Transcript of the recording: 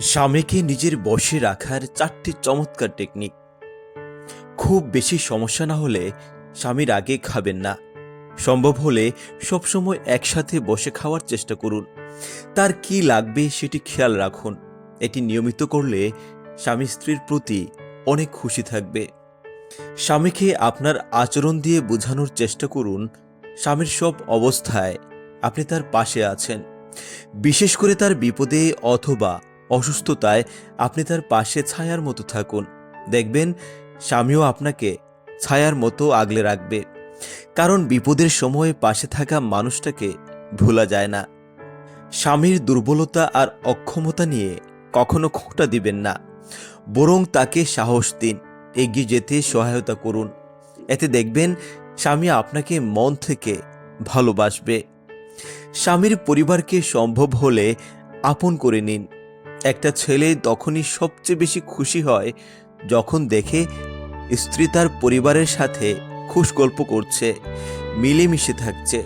স্বামীকে নিজের বশে রাখার 4টি চমৎকার টেকনিক। খুব বেশি সমস্যা না হলে স্বামীর আগে খাবেন না। সম্ভব হলে সবসময় একসাথে বসে খাওয়ার চেষ্টা করুন। তার কি লাগবে সেটি খেয়াল রাখুন। এটি নিয়মিত করলে স্বামী স্ত্রীর প্রতি অনেক খুশি থাকবে। স্বামীকে আপনার আচরণ দিয়ে বোঝানোর চেষ্টা করুন স্বামীর সব অবস্থায় আপনি তার পাশে আছেন। বিশেষ করে তার বিপদে অথবা অসুস্থতায় আপনি তার পাশে ছায়ার মতো থাকুন। দেখবেন স্বামীও আপনাকে ছায়ার মতো আগলে রাখবে। কারণ বিপদের সময় পাশে থাকা মানুষটাকে ভোলা যায় না। স্বামীর দুর্বলতা আর অক্ষমতা নিয়ে কখনো খোঁটা দিবেন না, বরং তাকে সাহস দিন, এগিয়ে যেতে সহায়তা করুন। এতে দেখবেন স্বামী আপনাকে মন থেকে ভালোবাসবে। স্বামীর পরিবারকে সম্ভব হলে আপন করে নিন। একটা ছেলে তখনই সবচেয়ে বেশি খুশি হয় যখন দেখে স্ত্রী তার পরিবারের সাথে খুশ গল্প করছে, মিলেমিশে থাকছে।